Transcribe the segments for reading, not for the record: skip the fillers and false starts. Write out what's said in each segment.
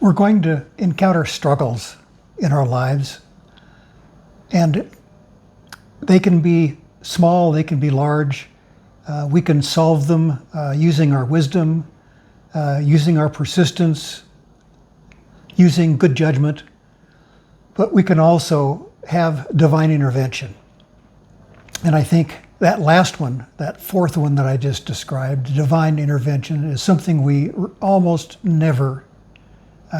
We're going to encounter struggles in our lives, and they can be small, they can be large. We can solve them using our wisdom, using our persistence, using good judgment, but we can also have divine intervention. And I think that last one, that fourth one that I just described, divine intervention, is something we almost never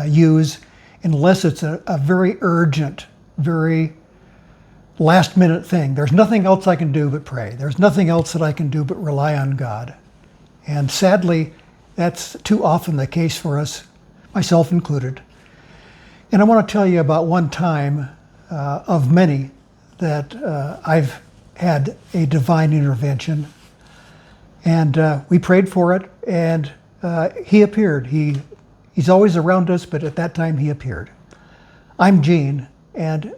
use unless it's a very urgent, very last minute thing. There's nothing else I can do but pray. There's nothing else that I can do but rely on God. And sadly, that's too often the case for us, myself included. And I want to tell you about one time of many that I've had a divine intervention. And we prayed for it, and he appeared. He's always around us, but at that time he appeared. I'm Gene, and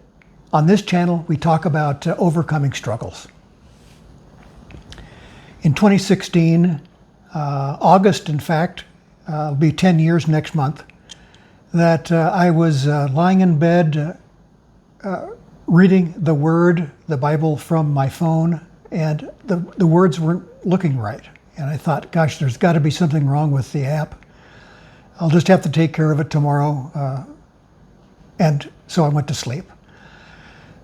on this channel we talk about overcoming struggles. In 2016, August in fact, it'll be 10 years next month, that I was lying in bed reading the Word, the Bible, from my phone, and the words weren't looking right. And I thought, gosh, there's got to be something wrong with the app. I'll just have to take care of it tomorrow. And so I went to sleep.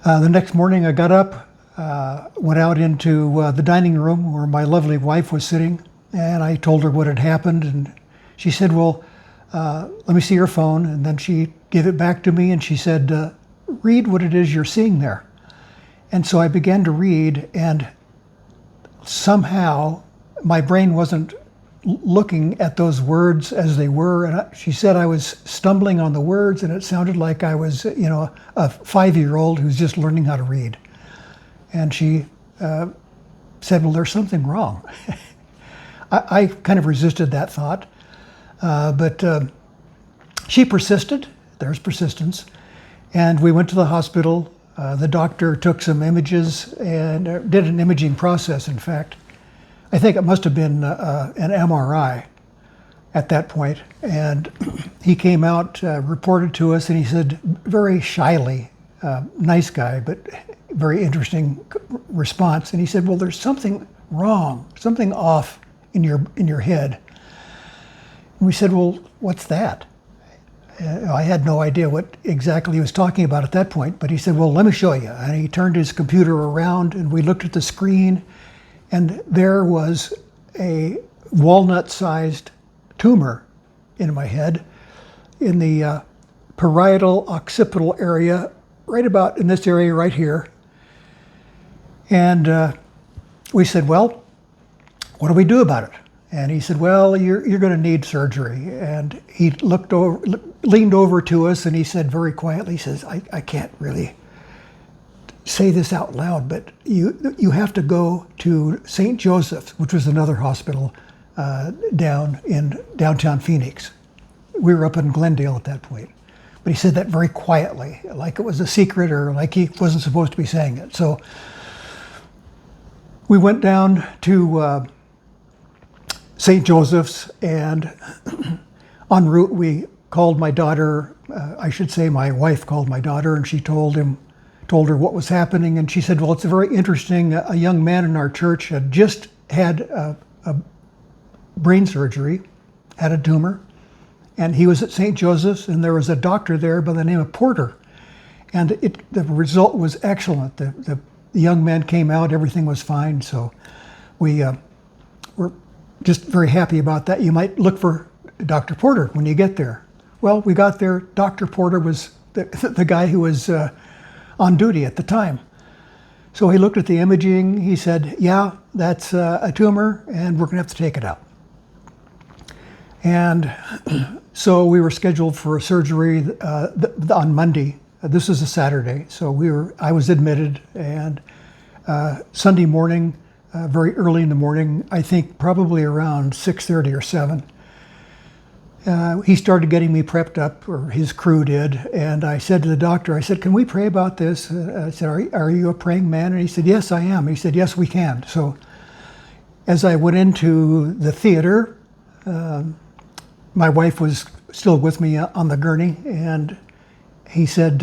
The next morning I got up, went out into the dining room where my lovely wife was sitting, and I told her what had happened, and she said, well, let me see your phone. And then she gave it back to me, and she said, read what it is you're seeing there. And so I began to read, and somehow my brain wasn't looking at those words as they were. And she said I was stumbling on the words, and it sounded like I was, a 5-year-old who's just learning how to read. And she said, well, there's something wrong. I kind of resisted that thought, but she persisted. There's persistence. And we went to the hospital. The doctor took some images and did an imaging process, in fact. I think it must have been an MRI at that point. And he came out, reported to us, and he said, very shyly, nice guy, but very interesting response. And he said, well, there's something wrong, something off in your head. And we said, well, what's that? I had no idea what exactly he was talking about at that point, but he said, well, let me show you. And he turned his computer around, and we looked at the screen, and there was a walnut-sized tumor in my head in the parietal occipital area, right about in this area right here. And we said, well, what do we do about it? And he said, well, you're going to need surgery. And he leaned over to us, and he said very quietly, he says, I can't really say this out loud, but you have to go to St. Joseph's, which was another hospital down in downtown Phoenix. We were up in Glendale at that point. But he said that very quietly, like it was a secret or like he wasn't supposed to be saying it. So we went down to St. Joseph's, and en route we called my daughter, I should say my wife called my daughter, and she told her what was happening. And she said, well, it's very interesting. A young man in our church had just had a brain surgery, had a tumor, and he was at St. Joseph's, and there was a doctor there by the name of Porter. And the result was excellent. The young man came out, everything was fine. So we were just very happy about that. You might look for Dr. Porter when you get there. Well, we got there. Dr. Porter was the guy who was on duty at the time. So he looked at the imaging. He said, yeah, that's a tumor, and we're going to have to take it out. And so we were scheduled for a surgery on Monday. This is a Saturday. So I was admitted, and Sunday morning, very early in the morning, I think probably around 6:30 or 7, he started getting me prepped up, or his crew did, and I said to the doctor, I said, can we pray about this? I said, are you a praying man? And he said, yes, I am. He said, yes, we can. So as I went into the theater, my wife was still with me on the gurney, and he said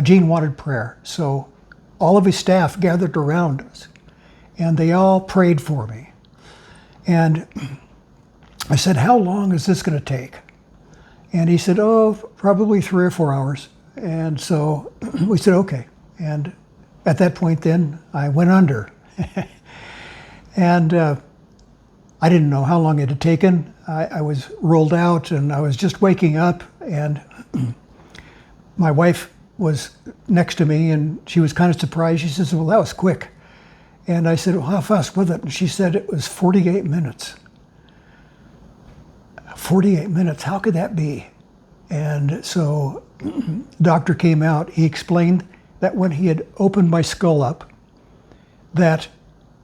Gene wanted prayer. So all of his staff gathered around us, and they all prayed for me. And I said, how long is this going to take? And he said, oh, probably 3 or 4 hours. And so we said, okay. And at that point then, I went under. And I didn't know how long it had taken. I was rolled out and I was just waking up, and my wife was next to me and she was kind of surprised. She says, well, that was quick. And I said, well, how fast was it? And she said it was 48 minutes. 48 minutes, how could that be? And so the doctor came out. He explained that when he had opened my skull up, that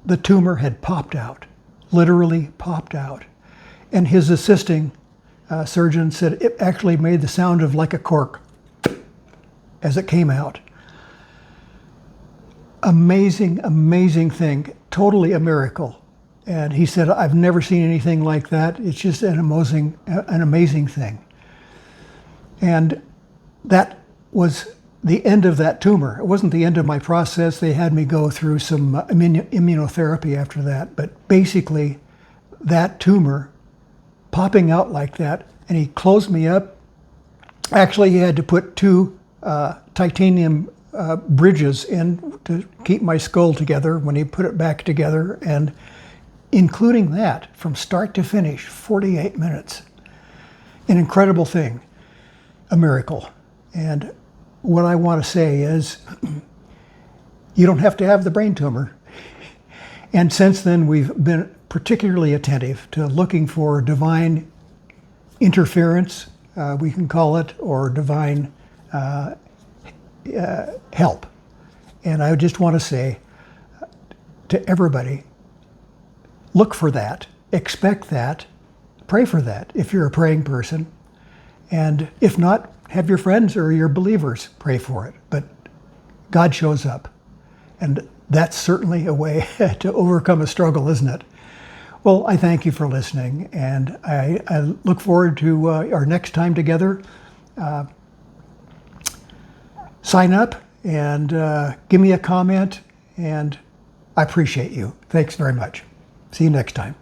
the tumor had popped out, literally popped out. And his assisting surgeon said it actually made the sound of like a cork as it came out. Amazing, amazing thing, totally a miracle. And he said, I've never seen anything like that. It's just an amazing thing. And that was the end of that tumor. It wasn't the end of my process. They had me go through some immunotherapy after that. But basically, that tumor popping out like that, and he closed me up. Actually, he had to put 2 titanium bridges in to keep my skull together when he put it back together. And including that, from start to finish, 48 minutes. An incredible thing, a miracle. And what I want to say is, you don't have to have the brain tumor. And since then, we've been particularly attentive to looking for divine interference, we can call it, or divine help. And I just want to say to everybody, look for that, expect that, pray for that if you're a praying person. And if not, have your friends or your believers pray for it. But God shows up. And that's certainly a way to overcome a struggle, isn't it? Well, I thank you for listening, and I look forward to our next time together. Sign up and give me a comment, and I appreciate you. Thanks very much. See you next time.